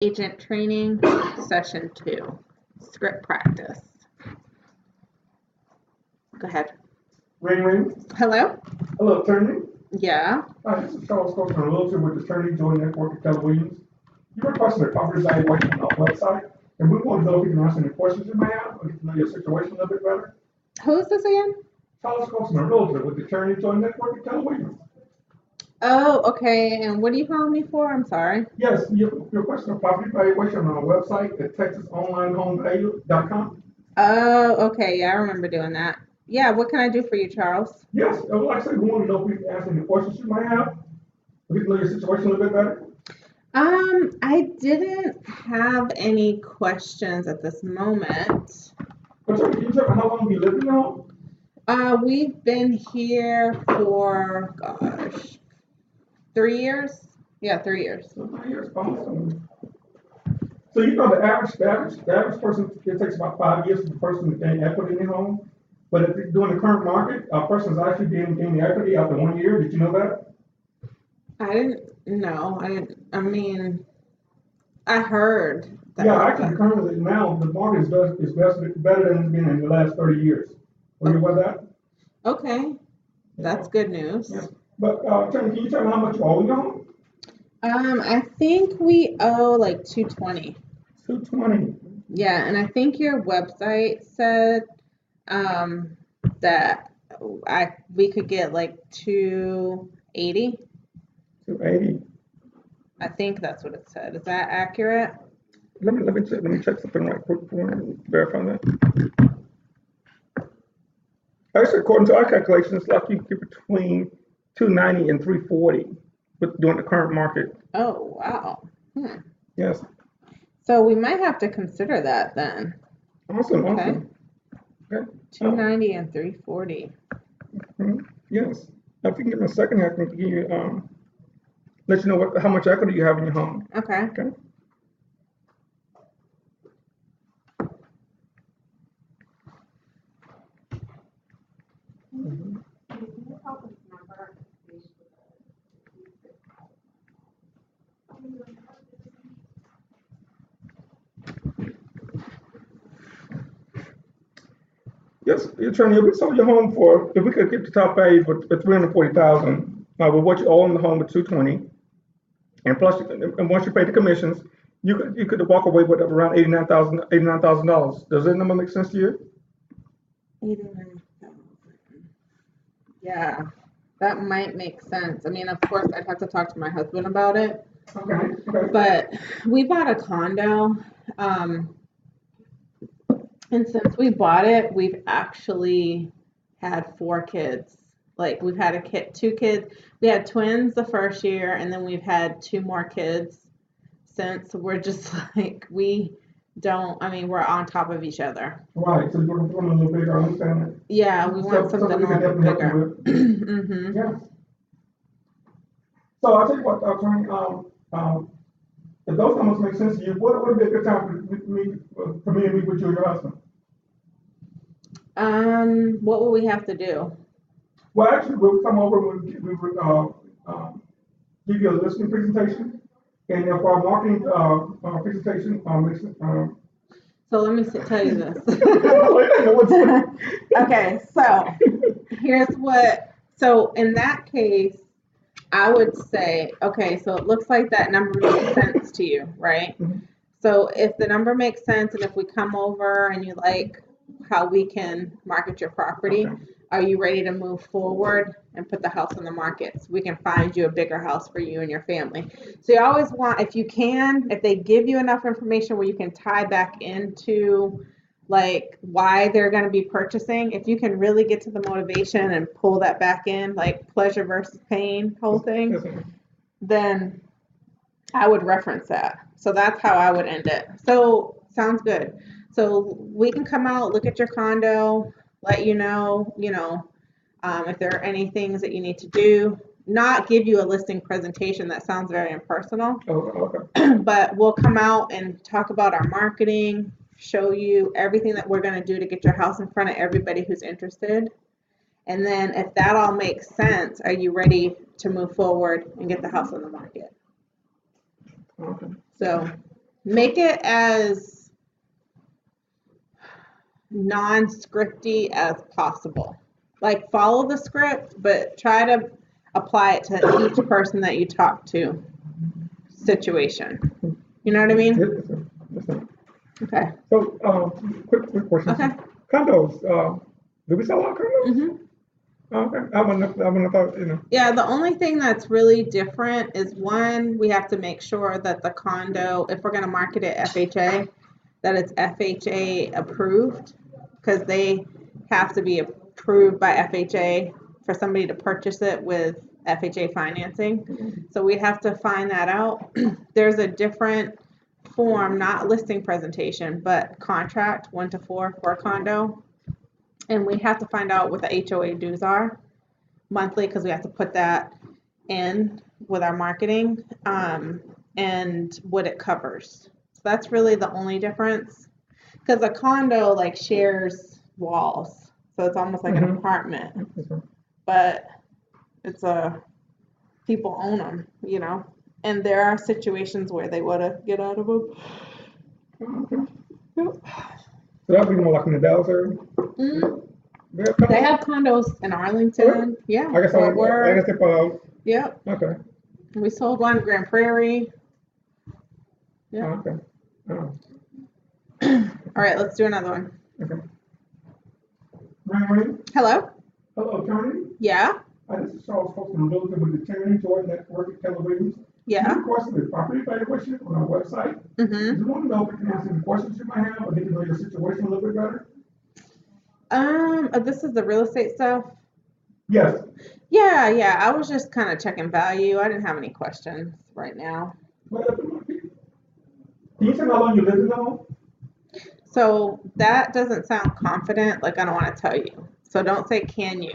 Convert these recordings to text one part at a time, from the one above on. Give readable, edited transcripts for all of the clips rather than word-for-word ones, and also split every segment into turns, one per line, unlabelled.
Agent training, session 2, script practice. Go ahead.
Ring, ring.
Hello?
Hello, attorney.
Yeah.
Hi, this is Charles Colston, a realtor with Attorney Joy Network at Keller Williams. You requested a property evaluation on our website, and we want to know if you can answer any questions you may have, or get to know your situation a little bit better.
Who is this again?
Charles Colston, a realtor with Attorney Joy Network at Keller Williams.
Oh, okay. And what are you calling me for? I'm sorry.
Yes, you requested a property evaluation on our website at texasonlinehomevalue.com.
Oh, okay. Yeah, I remember doing that. Yeah, what can I do for you, Charles?
Yes, like I said, we want to know if we can answer any questions you might have, or get to know your situation a little bit better.
I didn't have any questions at this moment.
Attorney, can you tell me how long have you lived in the home?
We've been here for, gosh, 3 years? Yeah, 3 years.
So 3 years, awesome. So you know the average person, it takes about 5 years for the person to gain equity in their home. But if during the current market, a person's actually gaining equity after 1 year. Did you know that?
I didn't know. I mean, I heard that.
Yeah, actually, currently now the market is better than it's been in the last 30 years. Were you aware of that?
Okay, that's good news.
Yeah. But can you tell me how much you owe in your home?
I think we owe like 220.
220.
Yeah, and I think your website said that we could get like 280.
280.
I think that's what it said. Is that accurate?
Let me check something right quick for you, verify that. Actually, according to our calculations, it's like you get between 290 and 340 during the current market.
Oh, wow.
Yes.
So we might have to consider that then.
Awesome.
Okay.
Awesome. Okay.
290 and 340.
Yes. If you can give me a second, I can give you let you know how much equity you have in your home.
Okay.
Okay. Yes, attorney, if we sold your home if we could get the top value for 340,000, with what you owe in the home with 220, and plus, and once you pay the commissions, you could walk away with around $89,000. Does that number make sense to you?
89,000. Yeah, that might make sense. I mean, of course, I'd have to talk to my husband about it.
Okay. Okay.
But we bought a condo, and since we bought it, we've actually had 4 kids. Like we've had 2 kids. We had twins the first year, and then we've had 2 more kids since. We're just like we're on top of each other.
Right. So you're going a little bigger. I understand that.
Yeah, we want something a little bit bigger. Mm-hmm.
Yeah. So I'll tell you what, attorney. If those numbers make sense to you, what would be a good time for me to meet with you and your husband?
What will we have to do?
Well, actually, we'll come over and we will give you a listening presentation, and if our marketing presentation
So let me tell you this. Okay, so here's so in that case, I would say, okay, so it looks like that number makes sense to you, right?
Mm-hmm.
So if the number makes sense and if we come over and you like how we can market your property, okay, are you ready to move forward and put the house on the market? So we can find you a bigger house for you and your family. So you always want, if they give you enough information where you can tie back into like why they're going to be purchasing, if you can really get to the motivation and pull that back in, like pleasure versus pain whole thing, then I would reference that. So that's how I would end it. So sounds good. So we can come out, look at your condo, let you know, if there are any things that you need to do, not give you a listing presentation. That sounds very impersonal.
Oh, okay.
But we'll come out and talk about our marketing, show you everything that we're going to do to get your house in front of everybody who's interested. And then if that all makes sense, are you ready to move forward and get the house on the market?
Okay.
So Make it as non-scripty as possible. Like follow the script, but try to apply it to each person that you talk to situation. You know what I mean?
Yes, sir.
Okay.
So, quick question.
Okay.
Condos, do we sell a lot of condos?
Mm-hmm.
Oh, okay. I wouldn't have thought, you know.
Yeah, the only thing that's really different is one, we have to make sure that the condo, if we're going to market it FHA, that it's FHA approved because they have to be approved by FHA for somebody to purchase it with FHA financing. So we have to find that out. There's a different form, not listing presentation, but contract 1 to 4 for a condo. And we have to find out what the HOA dues are monthly because we have to put that in with our marketing and what it covers. So that's really the only difference because a condo like shares walls, so it's almost like an apartment, but it's people own them, you know, and there are situations where they want to get out of them. Yep.
So that'd be more like in the Dallas area?
Mm.
They
have condos in Arlington.
Oh,
yeah.
I guess they fall out.
Yep.
Okay.
We sold one in Grand Prairie. Yeah.
Oh, okay. Oh.
All right, let's do another one.
Okay. Ring.
Hello?
Hello, attorney.
Yeah?
This is Charles Colston, realtor with the attorney Jordan Network Televisions.
Yeah.
You requested a property evaluation on our website.
Mm-hmm.
You want to know if we can answer any questions you might have or get to know your situation a little bit better?
This is the real estate stuff?
Yes.
Yeah. I was just kind of checking value. I didn't have any questions right now.
Can you tell me how long you lived in the home?
So that doesn't sound confident. Like I don't want to tell you. So don't say can you.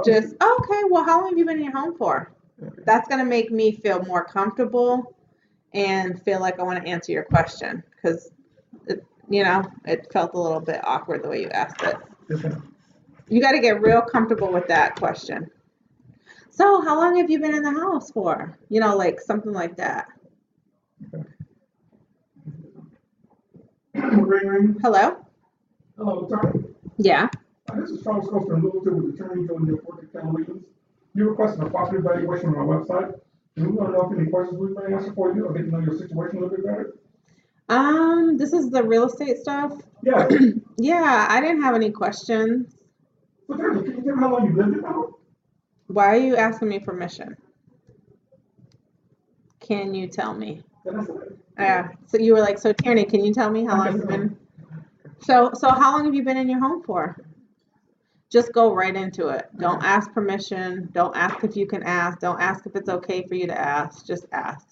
Just okay. Well, how long have you been in your home for? Okay. That's gonna make me feel more comfortable and feel like I want to answer your question because it felt a little bit awkward the way you asked it.
Okay.
You got to get real comfortable with that question. So, how long have you been in the house for? Like something like that.
Okay. Ring.
Hello?
Hello, attorney.
Yeah.
This is Charles Colston, realtor with attorney Jordan Network Televisions. You requested a property evaluation on our website. And we want to know if any questions we may answer for you or get to know your situation a little bit better.
This is the real estate stuff?
Yeah.
Yeah, I didn't have any questions.
Well, can you tell me how long you lived in the home?
Why are you asking me permission? Can you tell me? Yeah. So you were like, so Tierney, can you tell me how long you've been? So how long have you been in your home for? Just go right into it. Don't ask permission. Don't ask if you can ask. Don't ask if it's okay for you to ask. Just ask.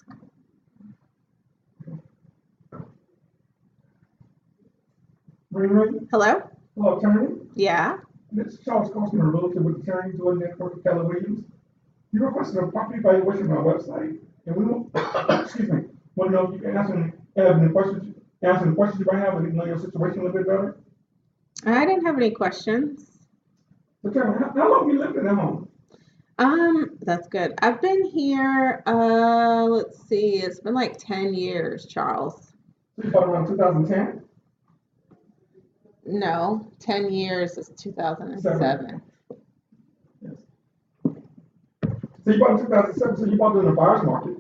Ring.
Hello?
Hello, attorney.
Yeah.
This is Charles Colston, a realtor with attorney Jordan Network Televisions. You requested a property evaluation on our website, and we want, excuse me, want to know if you can answer any questions you might have and get to know your situation a little bit better.
I didn't have any questions.
Attorney, how long have you lived in that home?
That's good. I've been here, let's see, it's been like 10 years, Charles.
So you bought around 2010?
No, 10 years is 2007.
Yes. So you bought in 2007, so you bought in the buyer's market.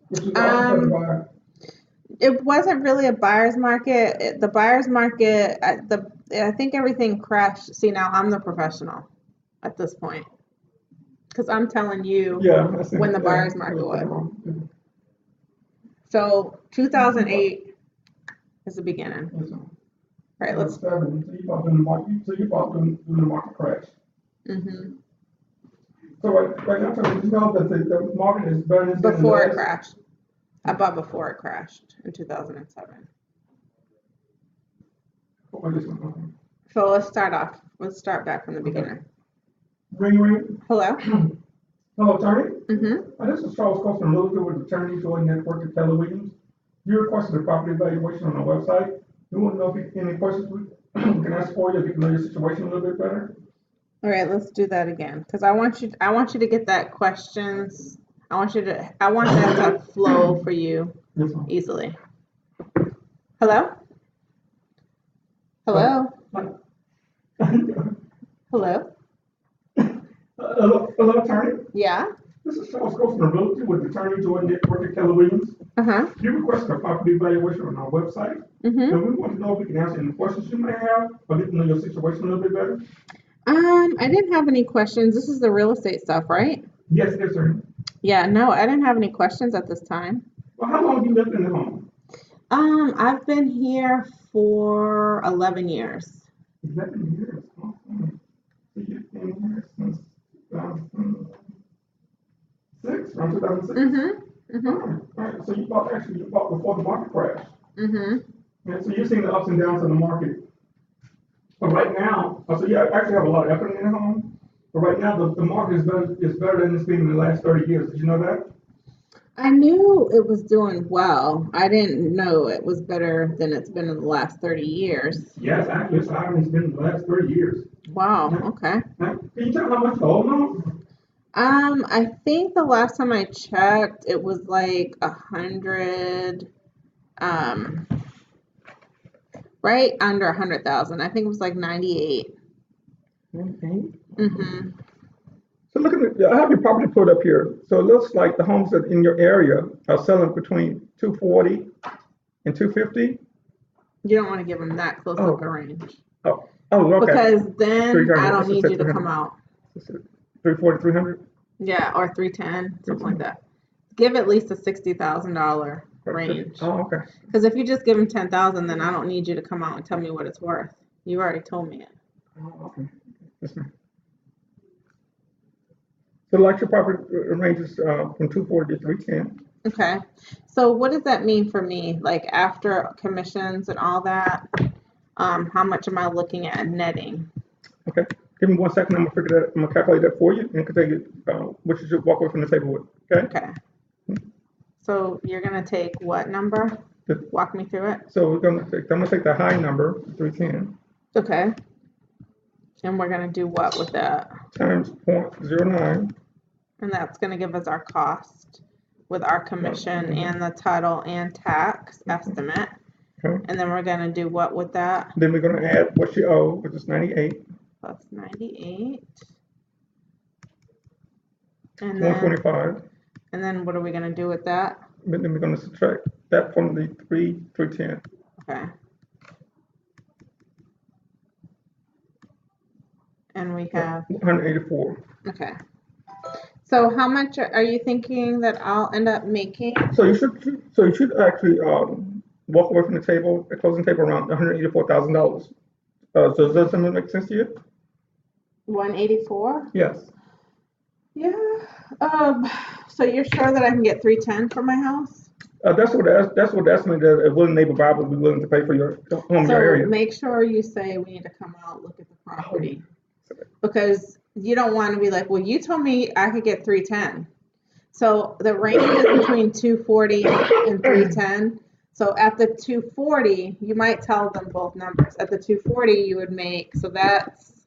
Which is also buyer.
It wasn't really a buyer's market. The buyer's market, I think everything crashed. See, now I'm the professional at this point. Because I'm telling you when the buyer's market was. So 2008 is the beginning.
Yes,
right, let's.
7, so you bought in the market. So you bought when the market crashed.
Mm-hmm.
So right now, did you know that the market is better than
before it crashed? I bought before it crashed in 2007. So let's start off. Let's start back from the beginning.
Ring.
Hello.
Hello, attorney.
Mm-hmm.
This is Charles Colston, realtor with attorney Jordan Network Televisions. You requested a property evaluation on our website. We want to know if any questions we can ask for you, get to know your situation a little bit better.
All right, let's do that again because I want you to get that questions I want that to flow for you
Yes, ma'am.
easily. Hello? Hello? Hello?
Hello, attorney.
Yeah?
This is Charles Colston, realtor with attorney Jordan Network at Keller Williams.
Uh-huh.
You requested a property evaluation on our website.
Mm-hmm.
And we want to know if we can answer any questions you may have or get to know your situation a little bit better.
I didn't have any questions. This is the real estate stuff, right?
Yes, sir.
Yeah, no, I didn't have any questions at this time.
Well, how long have you lived in the home?
I've been here for 11 years.
11 years. Awesome. So you've been here since 2006, around 2006?
Mm-hmm.
All right. So you bought before the market crashed.
Mm-hmm.
And so you've seen the ups and downs of the market. But right now, so you actually have a lot of equity in the home. But right now, the market is better than it's been in the last 30 years. Did you know that?
I knew it was doing well. I didn't know it was better than it's been in the last 30 years.
Yes, actually, it's higher than it's been in the last 30 years.
Wow, okay.
Now, can you tell how much the home is?
I think the last time I checked, it was like 100, right under 100,000. I think it was like 98.
Okay.
Mm-hmm.
So look at I have your property put up here. So it looks like the homes that in your area are selling between 240 and 250.
You don't want to give them that close of a range.
Oh, okay.
Because then
300.
I don't
Let's
need
say
you to
300.
come out.
340, 300?
Yeah, or 310, something like that. Give at least a $60,000 range.
Oh, okay.
Because if you just give them 10,000, then I don't need you to come out and tell me what it's worth. You already told me it.
Oh, okay. Yes, ma'am. So like your property ranges from 240 to 310.
Okay. So what does that mean for me? Like after commissions and all that, how much am I looking at netting?
Okay. Give me 1 second. I'm gonna calculate that for you and can tell you what you should walk away from the table with. Okay.
Okay. So you're gonna take what number? Walk me through it.
So I'm gonna take the high number, 310.
Okay. And we're gonna do what with that?
Times 0.09.
And that's gonna give us our cost with our commission and the title and tax estimate.
Okay.
And then we're gonna do what with that?
Then we're gonna add what you owe, which is 98.
Plus 98. And
125.
And then what are we gonna do with that?
Then we're gonna subtract that from the 310.
Okay. And we have
184.
Okay. So how much are you thinking that I'll end up making?
So you should actually walk away from the table, the closing table around $184,000. So does that make sense to you?
184?
Yes.
Yeah. So you're sure that I can get 310 for my house?
That's what the estimate that a willing neighbor buyer would be willing to pay for your home in your area.
So make sure you say we need to come out, look at the property. Because you don't want to be like, well, you told me I could get 310. So the range is between 240 and 310. So at the 240, you might tell them both numbers. At the 240, you would make, so that's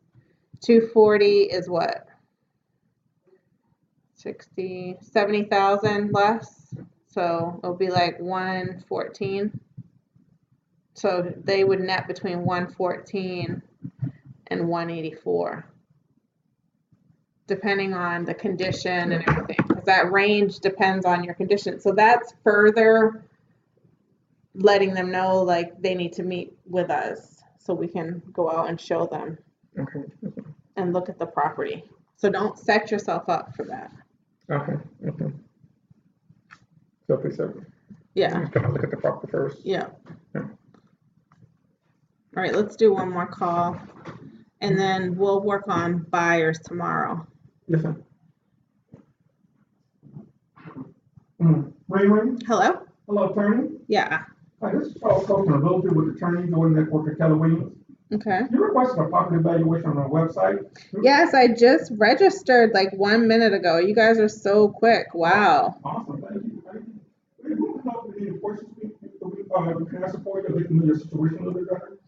240 is what? 70,000 less. So it'll be like 114. So they would net between 114 and 184. Depending on the condition and everything, because that range depends on your condition. So that's further letting them know like they need to meet with us so we can go out and show them and look at the property. So don't set yourself up for that.
Okay. So please,
Yeah.
Just look at the property first.
Yeah. All right, let's do one more call, and then we'll work on buyers tomorrow.
Yes, sir. Ring.
Hello?
Hello, attorney.
Yeah.
Hi, this is Charles Colston, a realtor with attorney Jordan Network at Keller Williams.
Okay.
You requested a property evaluation on our website.
Yes, I just registered like 1 minute ago. You guys are so quick. Wow.
Awesome. Thank you. We can help with any questions we can answer for you to get to know your situation a little bit better.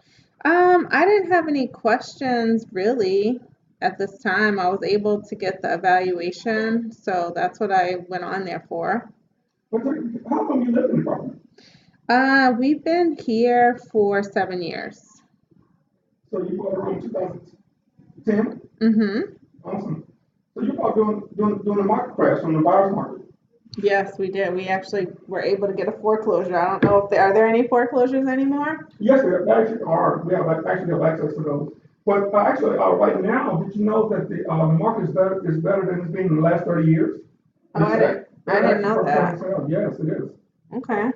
I didn't have any questions really. at this time. I was able to get the evaluation, so that's what I went on there for.
How long you lived in the property?
We've been here for 7 years.
So you bought around 2010?
Mm-hmm.
Awesome. So you bought doing a market crash on the buyer's market?
Yes, we did. We actually were able to get a foreclosure. I don't know if are there any foreclosures anymore?
Yes, we actually are. We actually have access to those. But actually, right now, did you know that the market is better than it's been in the last 30 years?
Oh, I didn't know that.
Yes, it is.
Okay.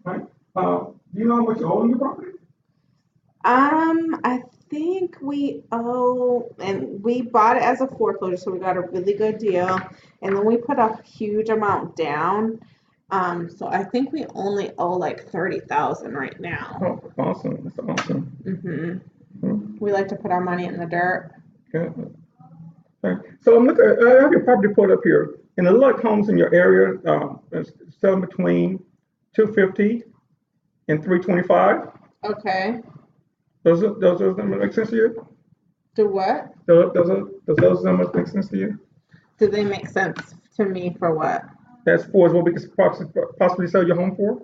Right. Do you know how much you owe on your property?
I think we owe, and we bought it as a foreclosure, so we got a really good deal. And then we put a huge amount down. So I think we only owe like 30,000 right now.
Oh, awesome. That's awesome.
Mm-hmm. We like to put our money in the dirt.
Yeah. Okay. So I'm looking. I have your property put up here, and the lot homes in your area selling between 250 and 325.
Okay.
Does those numbers make sense to you?
Do what?
Does those numbers make sense to you?
Do they make sense to me for what?
As far as what we could possibly sell your home for?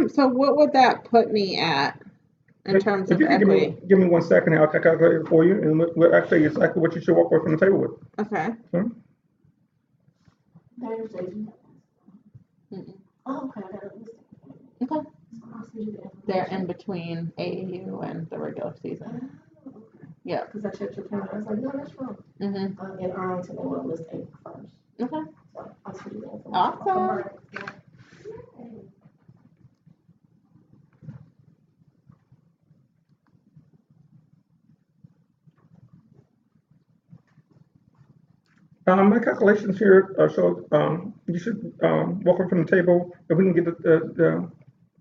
So what would that put me at in terms
If
of
you could
equity?
give me 1 second, I'll calculate it for you, and we'll actually exactly what you should walk away from the table with.
Okay.
Hmm?
Mm-mm. Okay. They're in between AAU and the regular season. Yeah.
Because I checked your calendar. I was like, no, that's wrong.
Mm-hmm.
In Arlington, they want to list April 1st.
Okay.
So I'll send you the information.
Awesome.
My calculations here show you should walk away from the table if we can get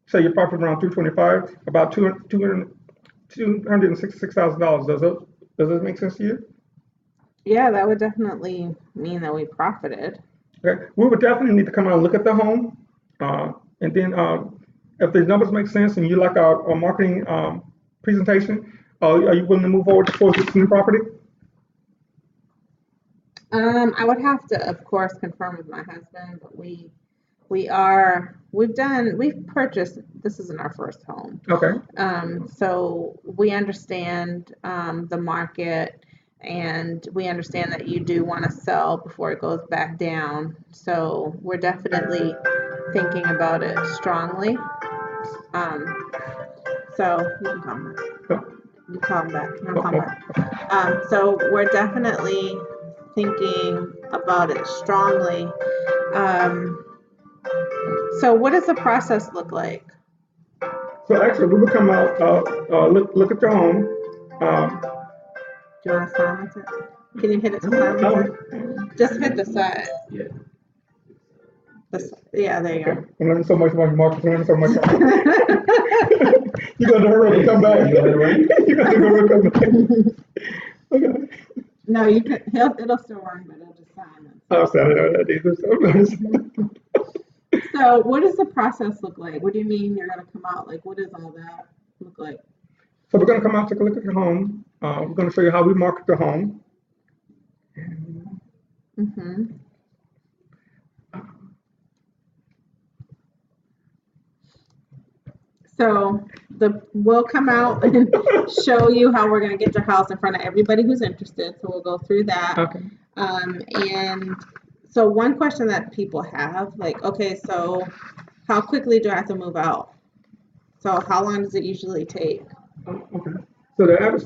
say your profit around 325, about $266,000. Does that make sense to you?
Yeah, that would definitely mean that we profited.
Okay, we would definitely need to come out and look at the home, and then if the numbers make sense and you like our marketing presentation, are you willing to move forward towards listing the property?
I would have to, of course, confirm with my husband, but we've purchased, this isn't our first home.
Okay.
So we understand the market, and we understand that you do want to sell before it goes back down. So we're definitely thinking about it strongly. So you can come back. You come back. You come back. So we're definitely thinking about it strongly. So what does the process look like?
So actually, we would come out, look at your home.
Do you want to silence it? Can you hit it to silence it? Just hit the side. Yeah, there you go.
I'm learning so much about marketing. I'm learning so much. You got to hurry up and come back. You got to hurry up and come back. Okay.
No, you can. It'll still run, but it'll just silence.
I'll send it out.
So, what does the process look like? What do you mean you're gonna come out? Like, what does all that look like?
So we're gonna come out, take a look at your home. We're gonna show you how we market the home.
Mm-hmm. So we'll come out and show you how we're gonna get your house in front of everybody who's interested. So we'll go through that.
Okay.
And so one question that people have, like, okay, so how quickly do I have to move out? So how long does it usually take?
Okay. So the average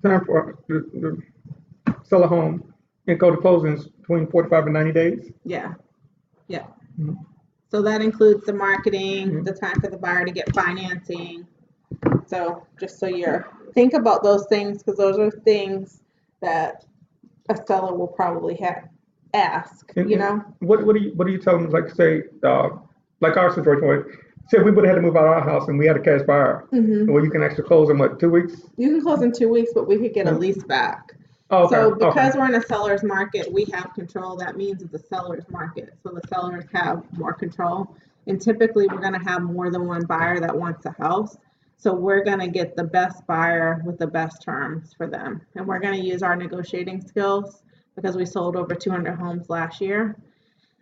time for the sell a home and go to closing is between 45 and 90 days.
Yeah. Yeah.
Mm-hmm.
So that includes the marketing, the time for the buyer to get financing. So just so you're think about those things, because those are things that a seller will probably ask. You know.
What do you tell them? Like say like our situation. Say we would have had to move out of our house and we had a cash buyer.
Mm-hmm.
Well, you can actually close in what, 2 weeks?
You can close in 2 weeks, but we could get a lease back.
Oh, okay.
So because we're in a seller's market, we have control. That means it's a seller's market. So the sellers have more control. And typically we're going to have more than one buyer that wants a house. So we're gonna get the best buyer with the best terms for them. And we're gonna use our negotiating skills because we sold over 200 homes last year.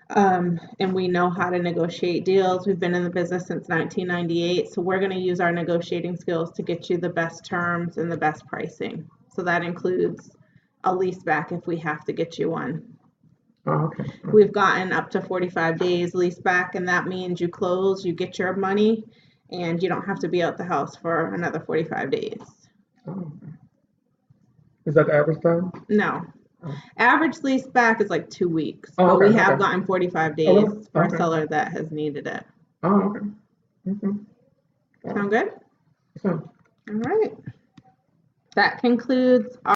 And we know how to negotiate deals. We've been in the business since 1998. So we're gonna use our negotiating skills to get you the best terms and the best pricing. So that includes a lease back if we have to get you one.
Oh, okay.
We've gotten up to 45 days lease back, and that means you close, you get your money, and you don't have to be out the house for another 45 days.
Oh, okay. Is that the average time?
No.
Oh.
Average lease back is like 2 weeks,
Oh,
but we
okay,
have
okay.
gotten 45
Oh,
days
really?
for a
Okay.
seller that has needed it.
Oh, okay. Okay.
Sound good?
So,
All right. That concludes our